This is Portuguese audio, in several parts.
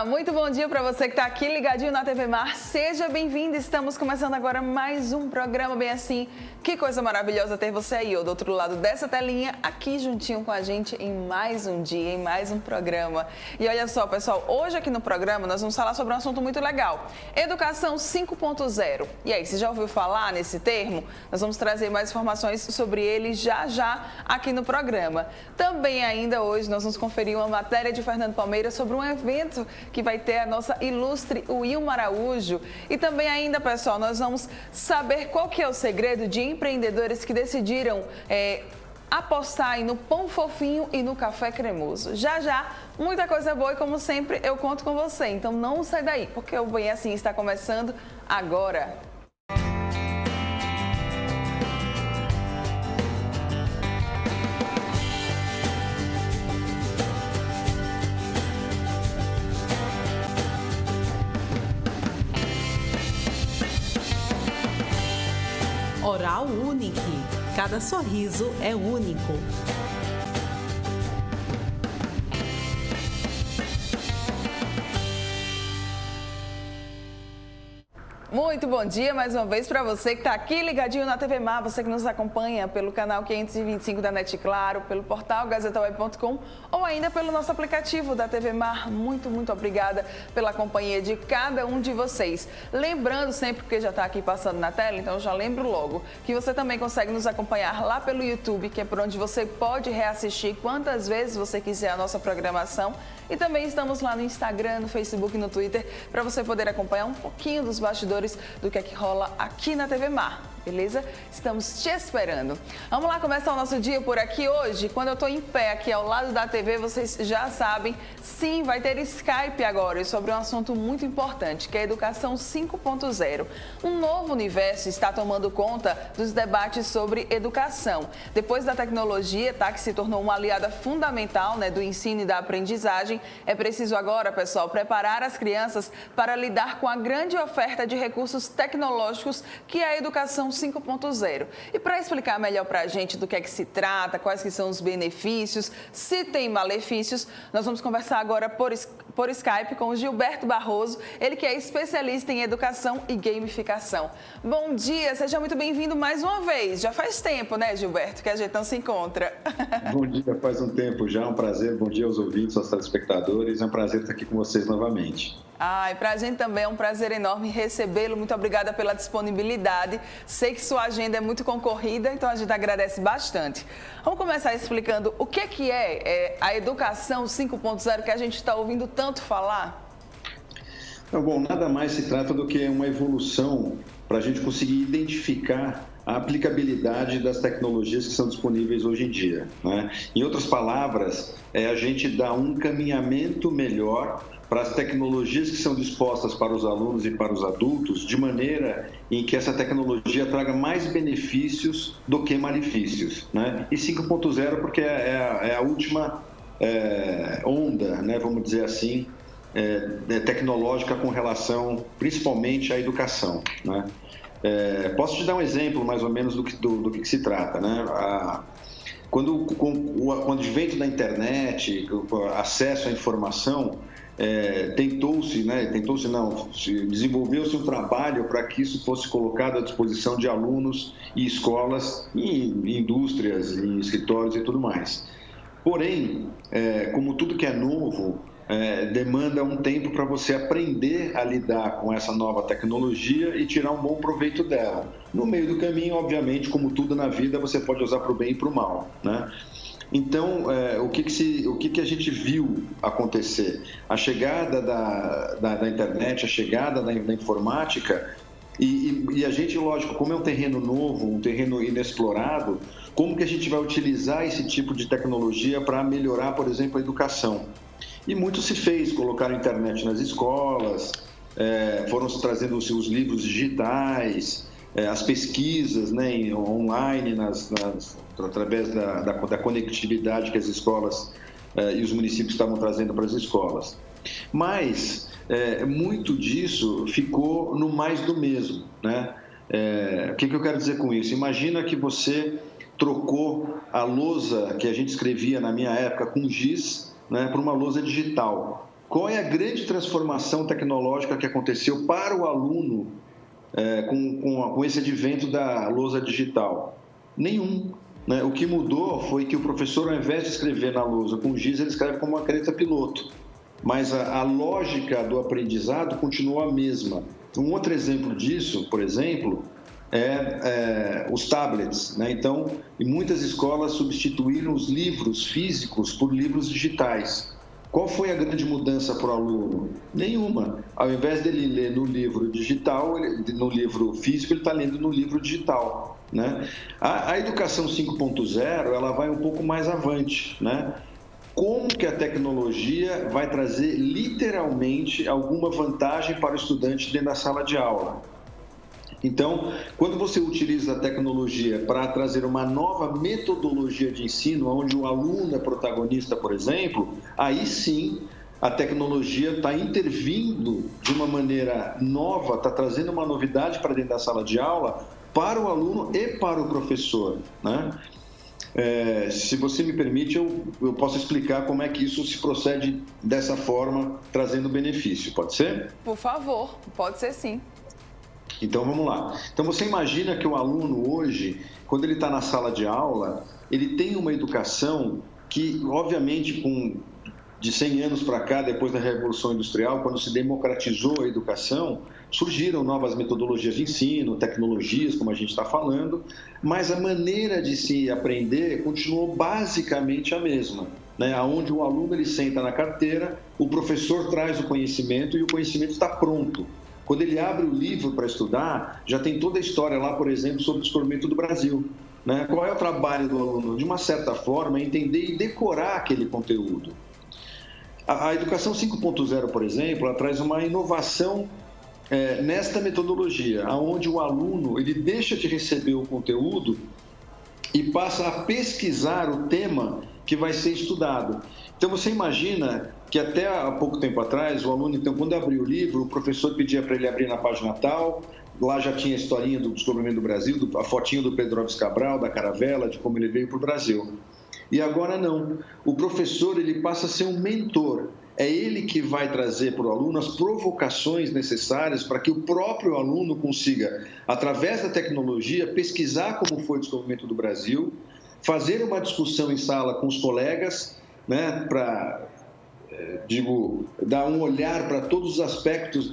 muito bom dia para você que está aqui ligadinho na TV Mar. Seja bem-vindo, estamos começando agora mais um programa bem assim. Que coisa maravilhosa ter você aí, ó, do outro lado dessa telinha, aqui juntinho com a gente em mais um dia, em mais um programa. E olha só, pessoal, hoje aqui no programa nós vamos falar sobre um assunto muito legal, Educação 5.0. E aí, você já ouviu falar nesse termo? Nós vamos trazer mais informações sobre ele já aqui no programa. Também ainda hoje nós vamos conferir uma matéria de Fernando Palmeira sobre um evento que vai ter a nossa ilustre Wilma Araújo. E também ainda, pessoal, nós vamos saber qual que é o segredo de empreendedores que decidiram apostar aí no pão fofinho e no café cremoso. Já, muita coisa boa e como sempre eu conto com você. Então não sai daí, porque o Bem Assim está começando agora. Oral Unique. Cada sorriso é único. Muito bom dia mais uma vez para você que está aqui ligadinho na TV Mar, você que nos acompanha pelo canal 525 da NET Claro, pelo portal gazetaweb.com ou ainda pelo nosso aplicativo da TV Mar. Muito obrigada pela companhia de cada um de vocês. Lembrando sempre, porque já está aqui passando na tela, então eu já lembro logo, que você também consegue nos acompanhar lá pelo YouTube, que é por onde você pode reassistir quantas vezes você quiser a nossa programação. E também estamos lá no Instagram, no Facebook e no Twitter, para você poder acompanhar um pouquinho dos bastidores do que é que rola aqui na TV Mar. Beleza? Estamos te esperando. Vamos lá começar o nosso dia por aqui hoje. Quando eu estou em pé aqui ao lado da TV, vocês já sabem, sim, vai ter Skype agora e sobre um assunto muito importante, que é a Educação 5.0. Um novo universo está tomando conta dos debates sobre educação. Depois da tecnologia, que se tornou uma aliada fundamental, do ensino e da aprendizagem, é preciso agora, pessoal, preparar as crianças para lidar com a grande oferta de recursos tecnológicos que é a Educação 5.0. E para explicar melhor para a gente do que é que se trata, quais que são os benefícios, se tem malefícios, nós vamos conversar agora por Skype com o Gilberto Barroso, ele que é especialista em educação e gamificação. Bom dia, seja muito bem-vindo mais uma vez. Já faz tempo, né, Gilberto, que a gente não se encontra. Bom dia, faz um tempo já, um prazer. Bom dia aos ouvintes, aos telespectadores. É um prazer estar aqui com vocês novamente. E para a gente também é um prazer enorme recebê-lo. Muito obrigada pela disponibilidade. Sei que sua agenda é muito concorrida, então a gente agradece bastante. Vamos começar explicando o que é a Educação 5.0 que a gente está ouvindo tanto falar? Bom, nada mais se trata do que uma evolução para a gente conseguir identificar a aplicabilidade das tecnologias que são disponíveis hoje em dia, né? Em outras palavras, a gente dá um caminhamento melhor para as tecnologias que são dispostas para os alunos e para os adultos, de maneira em que essa tecnologia traga mais benefícios do que malefícios, né? E 5.0 porque é a última onda, né, vamos dizer assim, tecnológica com relação principalmente à educação, né? Posso te dar um exemplo mais ou menos do que se trata, né? Com o advento da internet, o acesso à informação, desenvolveu-se um trabalho para que isso fosse colocado à disposição de alunos e escolas, em indústrias, em escritórios e tudo mais. Porém, como tudo que é novo, demanda um tempo para você aprender a lidar com essa nova tecnologia e tirar um bom proveito dela. No meio do caminho, obviamente, como tudo na vida, você pode usar para o bem e para o mal, né? Então, o que a gente viu acontecer? A chegada da internet, a chegada da informática, e a gente, lógico, como é um terreno novo, um terreno inexplorado, como que a gente vai utilizar esse tipo de tecnologia para melhorar, por exemplo, a educação? E muito se fez, colocar a internet nas escolas, foram se trazendo os livros digitais, as pesquisas, né, online, através da conectividade que as escolas e os municípios estavam trazendo para as escolas. Mas muito disso ficou no mais do mesmo, né? O que eu quero dizer com isso? Imagina que você trocou a lousa que a gente escrevia na minha época com giz, né, por uma lousa digital. qual é a grande transformação tecnológica que aconteceu para o aluno com esse advento da lousa digital? Nenhum. Né? O que mudou foi que o professor, ao invés de escrever na lousa com giz, ele escreve com uma caneta piloto. Mas a lógica do aprendizado continua a mesma. Um outro exemplo disso, por exemplo, os tablets, né? Então, muitas escolas substituíram os livros físicos por livros digitais. Qual foi a grande mudança para o aluno? Nenhuma. Ao invés dele ler no livro digital, no livro físico, ele está lendo no livro digital, né? A educação 5.0, ela vai um pouco mais avante, né? Como que a tecnologia vai trazer literalmente alguma vantagem para o estudante dentro da sala de aula? Então, quando você utiliza a tecnologia para trazer uma nova metodologia de ensino, onde o aluno é protagonista, por exemplo, aí sim a tecnologia está intervindo de uma maneira nova, está trazendo uma novidade para dentro da sala de aula para o aluno e para o professor, né? Se você me permite, eu posso explicar como é que isso se procede dessa forma, trazendo benefício. Pode ser? Por favor, pode ser sim. Então, vamos lá. Então, você imagina que o aluno hoje, quando ele está na sala de aula, ele tem uma educação que, obviamente, de 100 anos para cá, depois da Revolução Industrial, quando se democratizou a educação, surgiram novas metodologias de ensino, tecnologias, como a gente está falando, mas a maneira de se aprender continuou basicamente a mesma, né? Onde o aluno ele senta na carteira, o professor traz o conhecimento e o conhecimento está pronto. Quando ele abre o livro para estudar, já tem toda a história lá, por exemplo, sobre o descobrimento do Brasil, né? Qual é o trabalho do aluno? De uma certa forma, é entender e decorar aquele conteúdo. A educação 5.0, por exemplo, ela traz uma inovação nesta metodologia, onde o aluno ele deixa de receber o conteúdo e passa a pesquisar o tema que vai ser estudado. Então, você imagina que até há pouco tempo atrás, o aluno, então, quando abriu o livro, o professor pedia para ele abrir na página tal, lá já tinha a historinha do descobrimento do Brasil, a fotinho do Pedro Álvares Cabral, da caravela, de como ele veio para o Brasil. E agora não. O professor ele passa a ser um mentor. É ele que vai trazer para o aluno as provocações necessárias para que o próprio aluno consiga, através da tecnologia, pesquisar como foi o descobrimento do Brasil, fazer uma discussão em sala com os colegas, né, para, dar um olhar para todos os aspectos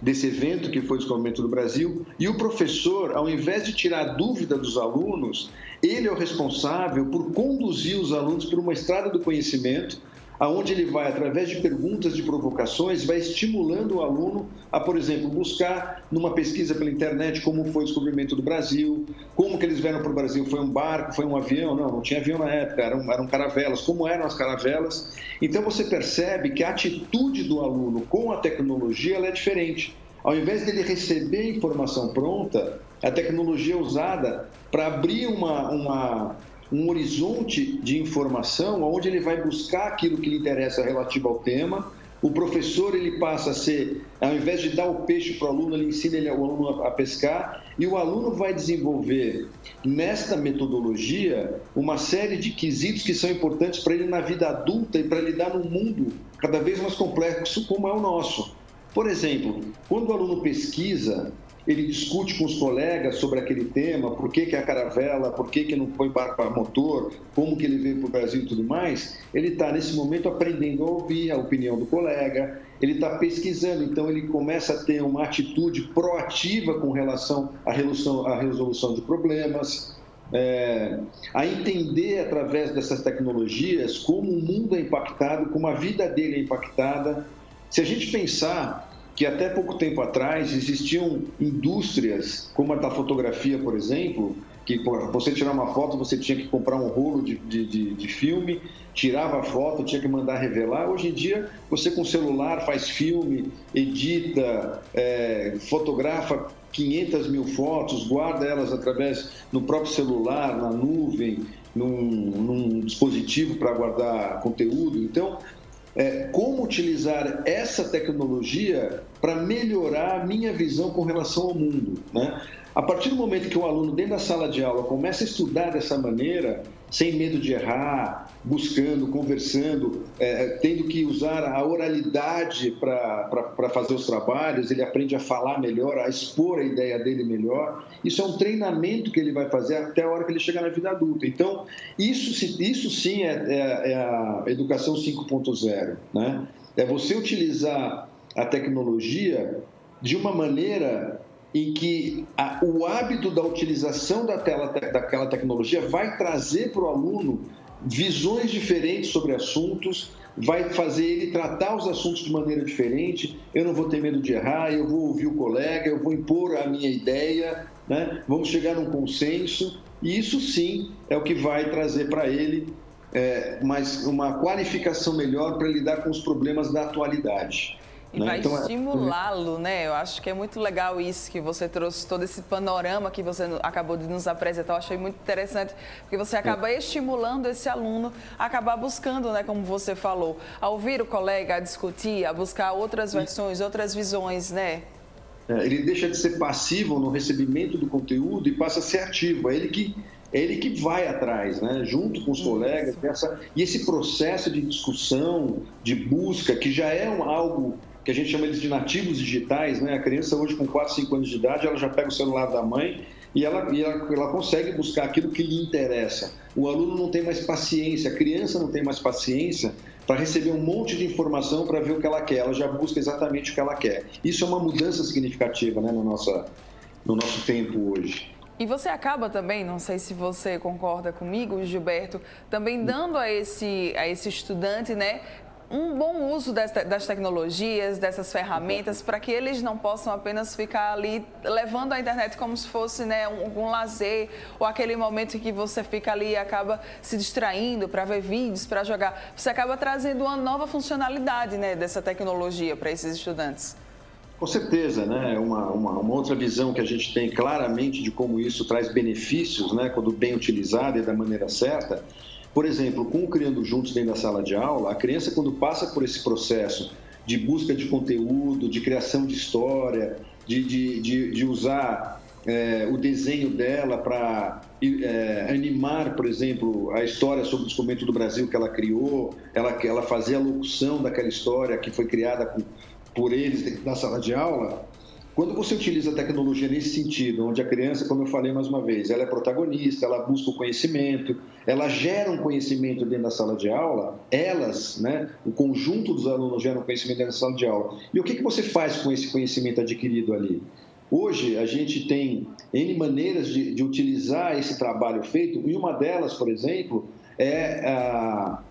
desse evento que foi o descobrimento do Brasil. E o professor, ao invés de tirar a dúvida dos alunos, ele é o responsável por conduzir os alunos por uma estrada do conhecimento, aonde ele vai, através de perguntas, de provocações, vai estimulando o aluno a, por exemplo, buscar numa pesquisa pela internet como foi o descobrimento do Brasil, como que eles vieram para o Brasil, foi um barco, foi um avião? Não tinha avião na época, eram caravelas, como eram as caravelas? Então você percebe que a atitude do aluno com a tecnologia ela é diferente. Ao invés dele receber a informação pronta, a tecnologia é usada para abrir um horizonte de informação onde ele vai buscar aquilo que lhe interessa relativo ao tema. O professor ele passa a ser, ao invés de dar o peixe para o aluno, ele ensina o aluno a pescar, e o aluno vai desenvolver nesta metodologia uma série de quesitos que são importantes para ele na vida adulta e para lidar num mundo cada vez mais complexo como é o nosso. Por exemplo, quando o aluno pesquisa, ele discute com os colegas sobre aquele tema, por que é a caravela, por que não foi barco a motor, como que ele veio para o Brasil e tudo mais, ele está, nesse momento, aprendendo a ouvir a opinião do colega, ele está pesquisando, então ele começa a ter uma atitude proativa com relação à resolução de problemas, a entender, através dessas tecnologias, como o mundo é impactado, como a vida dele é impactada. Se a gente pensar que até pouco tempo atrás existiam indústrias, como a da fotografia, por exemplo, que para você tirar uma foto você tinha que comprar um rolo de filme, tirava a foto, tinha que mandar revelar. Hoje em dia, você com celular faz filme, edita, fotografa 500 mil fotos, guarda elas no próprio celular, na nuvem, num dispositivo para guardar conteúdo. Então, como utilizar essa tecnologia para melhorar a minha visão com relação ao mundo, né? A partir do momento que o aluno, dentro da sala de aula, começa a estudar dessa maneira, sem medo de errar, buscando, conversando, tendo que usar a oralidade para fazer os trabalhos, ele aprende a falar melhor, a expor a ideia dele melhor. Isso é um treinamento que ele vai fazer até a hora que ele chegar na vida adulta. Então, isso sim é a educação 5.0, né? É você utilizar a tecnologia de uma maneira em que o hábito da utilização daquela tecnologia vai trazer para o aluno visões diferentes sobre assuntos, vai fazer ele tratar os assuntos de maneira diferente. Eu não vou ter medo de errar, eu vou ouvir o colega, eu vou impor a minha ideia, né? Vamos chegar num consenso, e isso sim é o que vai trazer para ele mais uma qualificação melhor para lidar com os problemas da atualidade. E vai estimulá-lo, né? Eu acho que é muito legal isso que você trouxe, todo esse panorama que você acabou de nos apresentar. Eu achei muito interessante, porque você acaba estimulando esse aluno a acabar buscando, né? Como você falou, a ouvir o colega, a discutir, a buscar outras versões, outras visões, né? Ele deixa de ser passivo no recebimento do conteúdo e passa a ser ativo. É ele que vai atrás, né? Junto com os colegas. E esse processo de discussão, de busca, que já é algo que a gente chama de nativos digitais, né? A criança hoje com 4, 5 anos de idade, ela já pega o celular da mãe e ela consegue buscar aquilo que lhe interessa. O aluno não tem mais paciência, a criança não tem mais paciência para receber um monte de informação para ver o que ela quer. Ela já busca exatamente o que ela quer. Isso é uma mudança significativa, né, no nosso tempo hoje. E você acaba também, não sei se você concorda comigo, Gilberto, também dando a esse estudante, né, um bom uso das tecnologias, dessas ferramentas, para que eles não possam apenas ficar ali levando a internet como se fosse, né, um lazer, ou aquele momento em que você fica ali e acaba se distraindo para ver vídeos, para jogar. Você acaba trazendo uma nova funcionalidade, né, dessa tecnologia para esses estudantes. Com certeza, né? Uma outra visão que a gente tem claramente de como isso traz benefícios, né, quando bem utilizado e da maneira certa. Por exemplo, com o Criando Juntos dentro da sala de aula, a criança, quando passa por esse processo de busca de conteúdo, de criação de história, de usar o desenho dela para animar, por exemplo, a história sobre o descobrimento do Brasil que ela criou, ela fazer a locução daquela história que foi criada por eles dentro da sala de aula. Quando você utiliza a tecnologia nesse sentido, onde a criança, como eu falei mais uma vez, ela é protagonista, ela busca o conhecimento, ela gera um conhecimento dentro da sala de aula, né, o conjunto dos alunos gera um conhecimento dentro da sala de aula. E o que você faz com esse conhecimento adquirido ali? Hoje, a gente tem N maneiras de utilizar esse trabalho feito, e uma delas, por exemplo, é a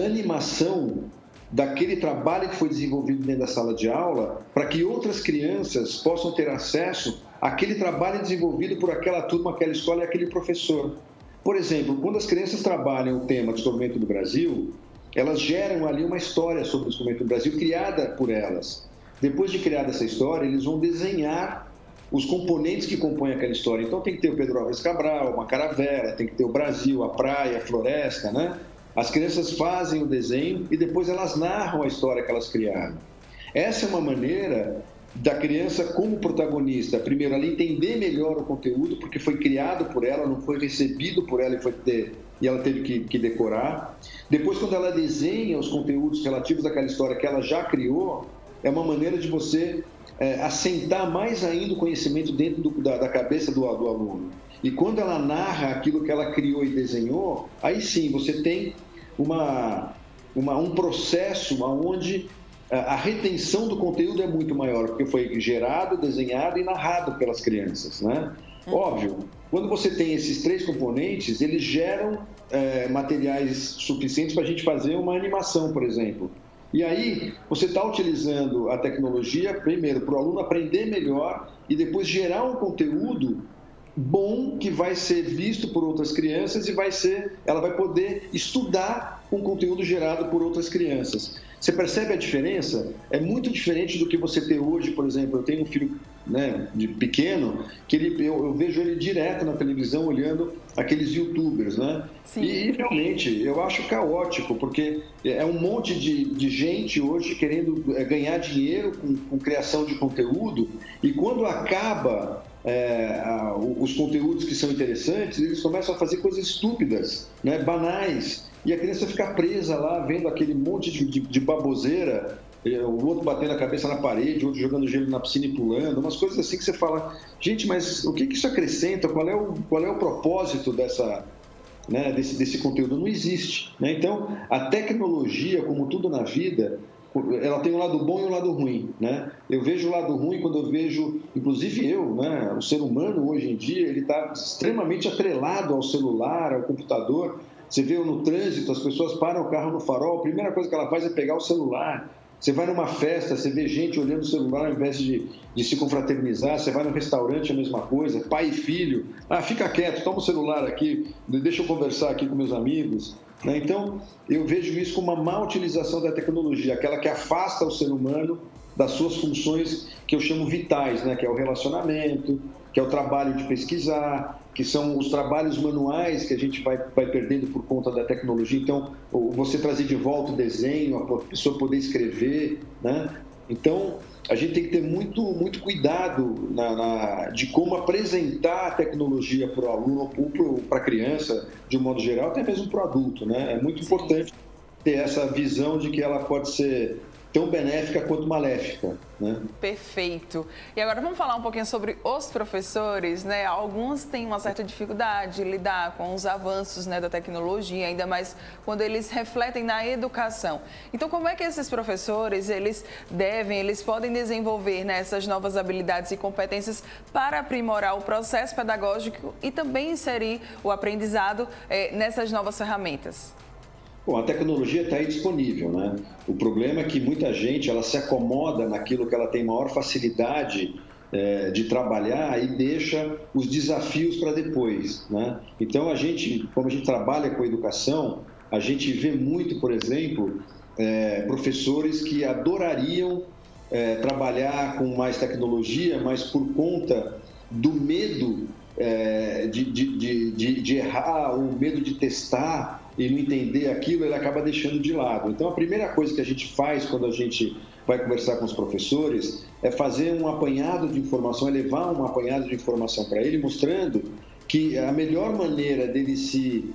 animação daquele trabalho que foi desenvolvido dentro da sala de aula, para que outras crianças possam ter acesso àquele trabalho desenvolvido por aquela turma, aquela escola e aquele professor. Por exemplo, quando as crianças trabalham o tema do descobrimento do Brasil, elas geram ali uma história sobre o descobrimento do Brasil criada por elas. Depois de criada essa história, eles vão desenhar os componentes que compõem aquela história. Então tem que ter o Pedro Álvares Cabral, uma caravela, tem que ter o Brasil, a praia, a floresta, né? As crianças fazem o desenho e depois elas narram a história que elas criaram. Essa é uma maneira da criança, como protagonista, primeiro, ela entender melhor o conteúdo, porque foi criado por ela, não foi recebido por ela e ela teve que decorar. Depois, quando ela desenha os conteúdos relativos àquela história que ela já criou, é uma maneira de você assentar mais ainda o conhecimento dentro da cabeça do aluno. E quando ela narra aquilo que ela criou e desenhou, aí sim você tem um processo onde a retenção do conteúdo é muito maior, porque foi gerado, desenhado e narrado pelas crianças, né? Óbvio, quando você tem esses 3 componentes, eles geram materiais suficientes para a gente fazer uma animação, por exemplo. E aí, você está utilizando a tecnologia, primeiro, para o aluno aprender melhor e depois gerar um conteúdo bom que vai ser visto por outras crianças e ela vai poder estudar um conteúdo gerado por outras crianças. Você percebe a diferença? É muito diferente do que você ter hoje, por exemplo. Eu tenho um filho, né, de pequeno, que eu vejo ele direto na televisão olhando aqueles youtubers, né? Sim. E realmente eu acho caótico, porque é um monte de gente hoje querendo ganhar dinheiro com criação de conteúdo, e quando acaba os conteúdos que são interessantes, eles começam a fazer coisas estúpidas, né, banais, e a criança fica presa lá, vendo aquele monte de baboseira, o outro batendo a cabeça na parede, o outro jogando gelo na piscina e pulando, umas coisas assim que você fala, gente, mas o que isso acrescenta? Qual é o propósito desse conteúdo? Não existe, né? Então, a tecnologia, como tudo na vida, ela tem um lado bom e um lado ruim, né? Eu vejo o lado ruim quando eu vejo, inclusive né, o ser humano hoje em dia, ele está extremamente atrelado ao celular, ao computador. Você vê no trânsito, as pessoas param o carro no farol, a primeira coisa que ela faz é pegar o celular. Você vai numa festa, você vê gente olhando o celular ao invés de se confraternizar. Você vai no restaurante, a mesma coisa, pai e filho. Fica quieto, toma o celular aqui, deixa eu conversar aqui com meus amigos. Então, eu vejo isso como uma má utilização da tecnologia, aquela que afasta o ser humano das suas funções que eu chamo vitais, né? Que é o relacionamento, que é o trabalho de pesquisar, que são os trabalhos manuais que a gente vai perdendo por conta da tecnologia. Então, você trazer de volta o desenho, a pessoa poder escrever, né? Então, a gente tem que ter muito, muito cuidado de como apresentar a tecnologia para o aluno ou para a criança, de um modo geral, até mesmo para o adulto, né? É muito importante ter essa visão de que ela pode ser tão benéfica quanto maléfica, né? Perfeito. E agora vamos falar um pouquinho sobre os professores, né? Alguns têm uma certa dificuldade de lidar com os avanços, né, da tecnologia, ainda mais quando eles refletem na educação. Então, como é que esses professores, eles podem desenvolver, né, essas novas habilidades e competências para aprimorar o processo pedagógico e também inserir o aprendizado nessas novas ferramentas? Bom, a tecnologia está aí disponível, né? O problema é que muita gente ela se acomoda naquilo que ela tem maior facilidade de trabalhar e deixa os desafios para depois, né? Então, como a gente trabalha com educação, a gente vê muito, por exemplo, professores que adorariam trabalhar com mais tecnologia, mas por conta do medo de errar, o medo de testar e não entender aquilo, ele acaba deixando de lado. Então, a primeira coisa que a gente faz quando a gente vai conversar com os professores é fazer um apanhado de informação, é levar um apanhado de informação para ele, mostrando que a melhor maneira dele se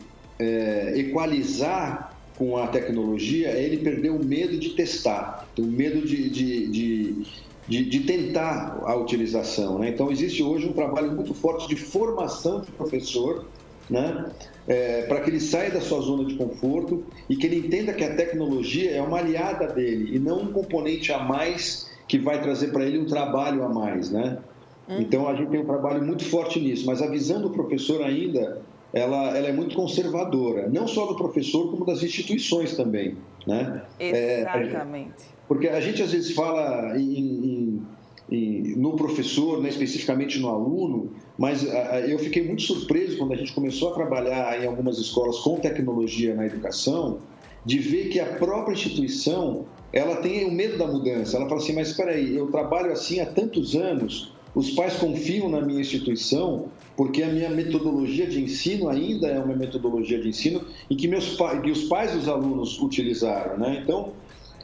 equalizar com a tecnologia é ele perder o medo de testar, o medo de tentar a utilização, né? Então, existe hoje um trabalho muito forte de formação de professor, né? Para que ele saia da sua zona de conforto e que ele entenda que a tecnologia é uma aliada dele e não um componente a mais que vai trazer para ele um trabalho a mais, né? Então, a gente tem um trabalho muito forte nisso, mas a visão do professor ainda, ela é muito conservadora, não só do professor, como das instituições também, né? Exatamente. Porque a gente às vezes fala no professor, né, especificamente no aluno, mas eu fiquei muito surpreso quando a gente começou a trabalhar em algumas escolas com tecnologia na educação, de ver que a própria instituição, ela tem o medo da mudança. Ela fala assim, mas espera aí, eu trabalho assim há tantos anos, os pais confiam na minha instituição, porque a minha metodologia de ensino ainda é uma metodologia de ensino e que os pais dos alunos utilizaram, né? Então,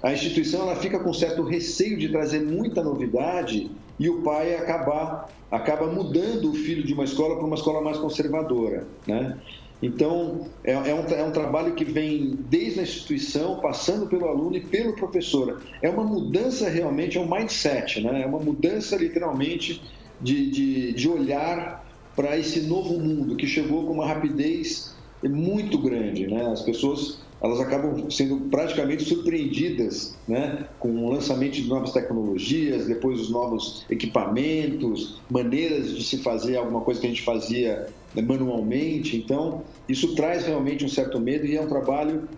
a instituição ela fica com certo receio de trazer muita novidade e o pai acaba mudando o filho de uma escola para uma escola mais conservadora, né? Então, é um trabalho que vem desde a instituição, passando pelo aluno e pelo professor. É uma mudança realmente, é um mindset, né? É uma mudança literalmente de olhar para esse novo mundo que chegou com uma rapidez muito grande, né? As pessoas elas acabam sendo praticamente surpreendidas, né, com o lançamento de novas tecnologias, depois os novos equipamentos, maneiras de se fazer alguma coisa que a gente fazia manualmente. Então, isso traz realmente um certo medo e é um trabalho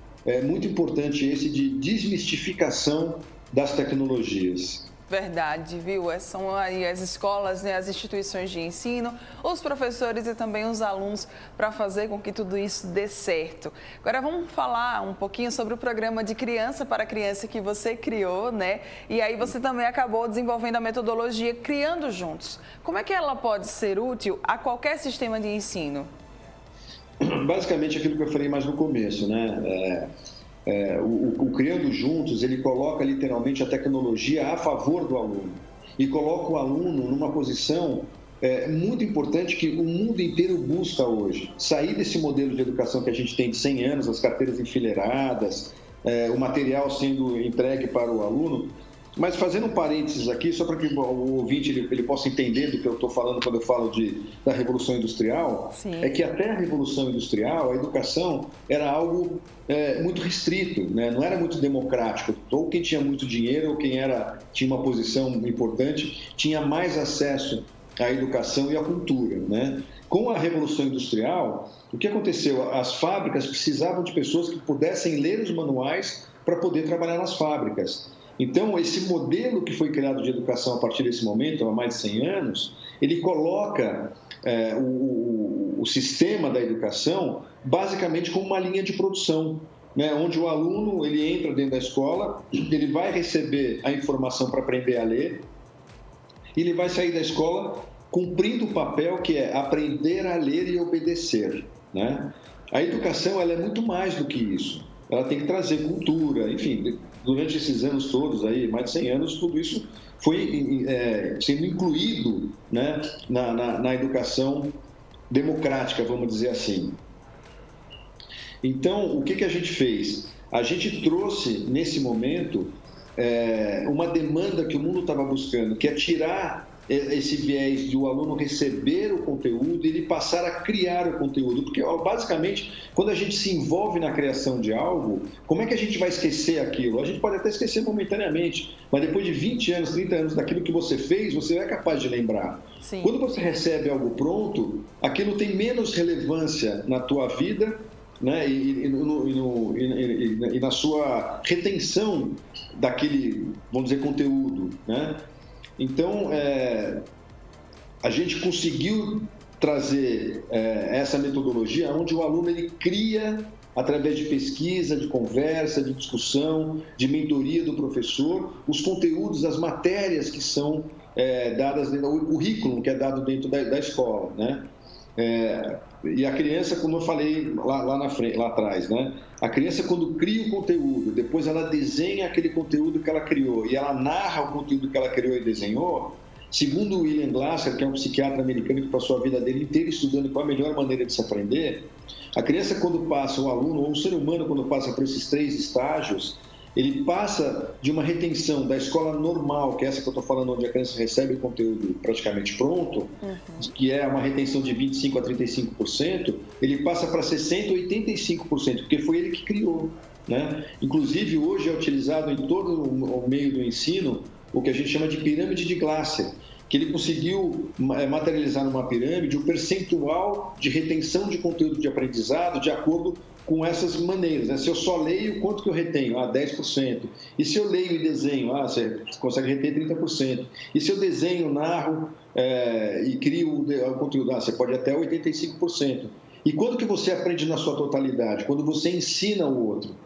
muito importante esse de desmistificação das tecnologias. Verdade, viu? São aí as escolas, né, as instituições de ensino, os professores e também os alunos para fazer com que tudo isso dê certo. Agora vamos falar um pouquinho sobre o programa de Criança para Criança que você criou, né? E aí você também acabou desenvolvendo a metodologia Criando Juntos. Como é que ela pode ser útil a qualquer sistema de ensino? Basicamente aquilo que eu falei mais no começo, né? O Criando Juntos, ele coloca literalmente a tecnologia a favor do aluno e coloca o aluno numa posição muito importante que o mundo inteiro busca hoje. Sair desse modelo de educação que a gente tem de 100 anos, as carteiras enfileiradas, o material sendo entregue para o aluno. Mas fazendo um parênteses aqui, só para que o ouvinte ele possa entender do que eu estou falando quando eu falo da Revolução Industrial, Sim. É que até a Revolução Industrial, a educação era algo muito restrito, né? Não era muito democrático. Ou quem tinha muito dinheiro, ou quem tinha uma posição importante, tinha mais acesso à educação e à cultura, né? Com a Revolução Industrial, o que aconteceu? As fábricas precisavam de pessoas que pudessem ler os manuais para poder trabalhar nas fábricas. Então, esse modelo que foi criado de educação a partir desse momento, há mais de 100 anos, ele coloca o sistema da educação basicamente como uma linha de produção, né? Onde o aluno ele entra dentro da escola, ele vai receber a informação para aprender a ler, e ele vai sair da escola cumprindo o papel que é aprender a ler e obedecer, né? A educação ela é muito mais do que isso. Ela tem que trazer cultura, enfim, durante esses anos todos, aí, mais de 100 anos, tudo isso foi sendo incluído, né, na educação democrática, vamos dizer assim. Então, o que a gente fez? A gente trouxe, nesse momento, uma demanda que o mundo estava buscando, que é tirar esse viés de o aluno receber o conteúdo e ele passar a criar o conteúdo. Porque, basicamente, quando a gente se envolve na criação de algo, como é que a gente vai esquecer aquilo? A gente pode até esquecer momentaneamente, mas depois de 20 anos, 30 anos daquilo que você fez, você é capaz de lembrar. Sim. Quando você recebe algo pronto, aquilo tem menos relevância na tua vida, né? E na sua retenção daquele, vamos dizer, conteúdo, né? Então, a gente conseguiu trazer essa metodologia onde o aluno ele cria, através de pesquisa, de conversa, de discussão, de mentoria do professor, os conteúdos, as matérias que são dadas, o currículo que é dado dentro da escola, né? E a criança, como eu falei lá atrás, né? A criança, quando cria o conteúdo, depois ela desenha aquele conteúdo que ela criou e ela narra o conteúdo que ela criou e desenhou, segundo o William Glasser, que é um psiquiatra americano que passou a vida dele inteira estudando qual a melhor maneira de se aprender, a criança, quando passa, o aluno, ou o ser humano, quando passa por esses 3 estágios, ele passa de uma retenção da escola normal, que é essa que eu estou falando, onde a criança recebe o conteúdo praticamente pronto, que é uma retenção de 25% a 35%, ele passa para 60% a 85%, porque foi ele que criou, né? Inclusive, hoje é utilizado em todo o meio do ensino o que a gente chama de pirâmide de Glasser, que ele conseguiu materializar numa pirâmide o percentual de retenção de conteúdo de aprendizado de acordo com essas maneiras, né? Se eu só leio, quanto que eu retenho? 10%. E se eu leio e desenho? Você consegue reter 30%. E se eu desenho, narro e crio o conteúdo? Você pode até 85%. E quando que você aprende na sua totalidade? Quando você ensina o outro.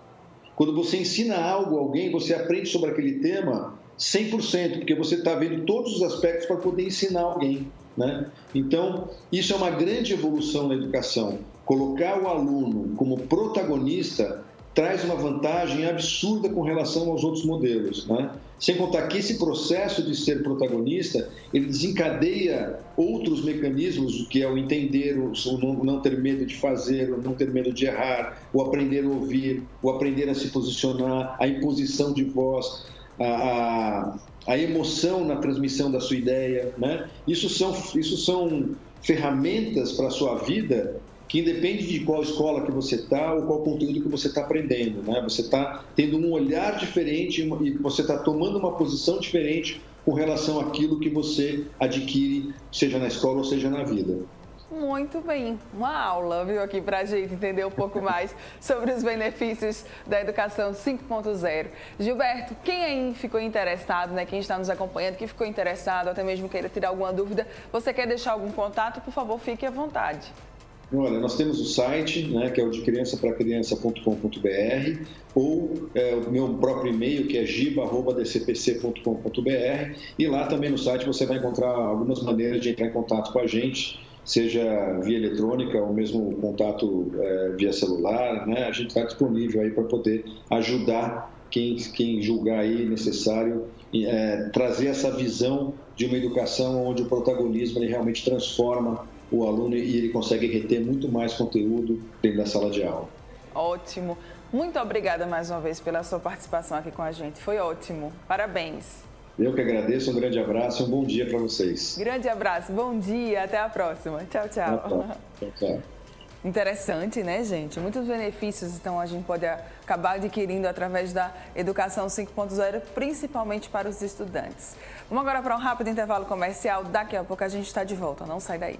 Quando você ensina algo a alguém, você aprende sobre aquele tema 100%, porque você está vendo todos os aspectos para poder ensinar alguém, né? Então, isso é uma grande evolução na educação. Colocar o aluno como protagonista traz uma vantagem absurda com relação aos outros modelos, né? Sem contar que esse processo de ser protagonista, ele desencadeia outros mecanismos, que é o entender, o não ter medo de fazer, o não ter medo de errar, o aprender a ouvir, o aprender a se posicionar, a imposição de voz, a emoção na transmissão da sua ideia, né? Isso são ferramentas para a sua vida que independe de qual escola que você está ou qual conteúdo que você está aprendendo, né? Você está tendo um olhar diferente e você está tomando uma posição diferente com relação àquilo que você adquire, seja na escola ou seja na vida. Muito bem, uma aula, viu, aqui para a gente entender um pouco mais sobre os benefícios da educação 5.0. Gilberto, quem aí ficou interessado, né, quem está nos acompanhando, que ficou interessado, até mesmo queira tirar alguma dúvida, você quer deixar algum contato, por favor, fique à vontade. Olha, nós temos o site, né, que é o de criançapracriança.com.br, ou o meu próprio e-mail, que é giba@dcpc.com.br, e lá também no site você vai encontrar algumas maneiras de entrar em contato com a gente, seja via eletrônica ou mesmo contato via celular, né? A gente está disponível aí para poder ajudar quem julgar aí necessário, trazer essa visão de uma educação onde o protagonismo ele realmente transforma o aluno e ele consegue reter muito mais conteúdo dentro da sala de aula. Ótimo. Muito obrigada mais uma vez pela sua participação aqui com a gente. Foi ótimo. Parabéns. Eu que agradeço, um grande abraço e um bom dia para vocês. Grande abraço, bom dia, até a próxima. Tchau, tchau. Tchau, tchau. Interessante, né, gente? Muitos benefícios, então, a gente pode acabar adquirindo através da Educação 5.0, principalmente para os estudantes. Vamos agora para um rápido intervalo comercial. Daqui a pouco a gente está de volta. Não sai daí.